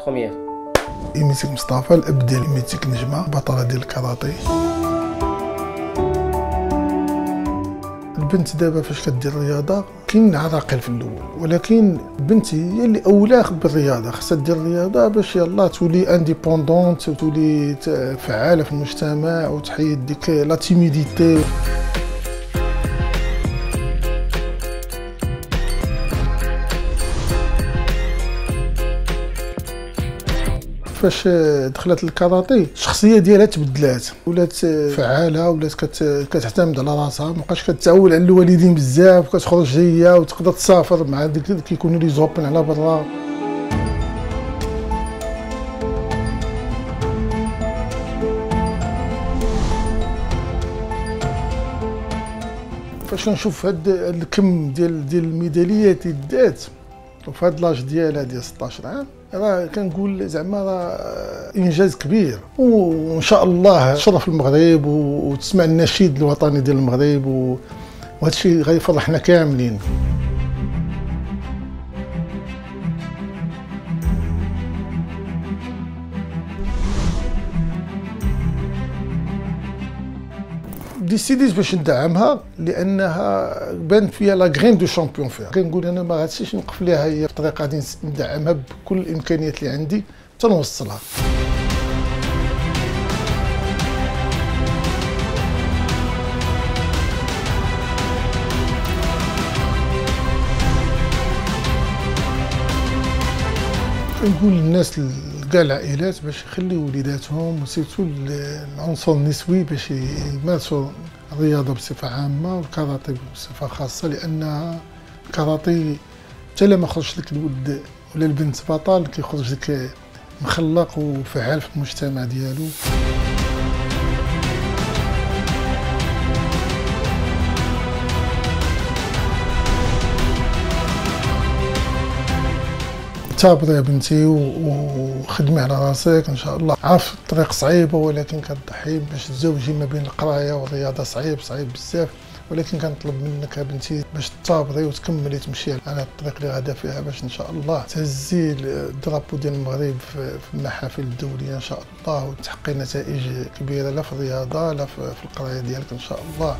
بروميير. إيميتيك مصطفى، الأب ديال إيميتيك نجمة، بطلة ديال الكاراتيه. البنت دابا فاش كدير الرياضة كاين عراقيل في الأول، ولكن البنت هي اللي أولى بالرياضة، خاصها دير الرياضة باش يلاه تولي انديبوندونت وتولي فعالة في المجتمع وتحيد ديك لا تيميديتي. فاش دخلت الكاراتيه الشخصيه ديالها تبدلات، ولات فعاله، ولات كتعتمد على راسها، مابقاش كتعول على الوالدين بزاف، وكتخرج هي وتقدر تسافر مع ديك كيكونوا لي زوبن على برا. فاش نشوف هاد الكم ديال الميداليات اللي دات وفي هاد لاج ديالها ديال 16 عام، راه كنقول زعما راه انجاز كبير، وان شاء الله تشرف المغرب وتسمع النشيد الوطني ديال المغرب، وهذا الشيء غيفرحنا كاملين. ديسيديت باش ندعمها لانها بانت فيها لا غرين دو شامبيون فيها. كنقول انا ما غاديش نوقف ليها هي بطريقه غادي ندعمها بكل الامكانيات اللي عندي حتى نوصلها. كنقول للناس كاع العائلات باش يخليو وليداتهم وسيرتو العنصر النسوي باش يمارسوا الرياضه بصفه عامه والكاراتيه بصفه خاصه، لان الكاراتيه حتى ما خرجش لك الولد ولا البنت بطل كيخرج لك مخلق وفعال في المجتمع ديالو. ثابري يا بنتي وخدمي على راسك ان شاء الله. عارف الطريق صعيبه، ولكن كتضحي باش تزوجي ما بين القرايه والرياضه، صعيب بزاف، ولكن كنطلب منك يا بنتي باش تصابري وتكملي تمشي على الطريق اللي غادا فيها باش ان شاء الله تهزي الدرابو ديال المغرب في المحافل الدوليه ان شاء الله، وتحققي نتائج كبيره لا في الرياضه لا في القرايه ديالك ان شاء الله.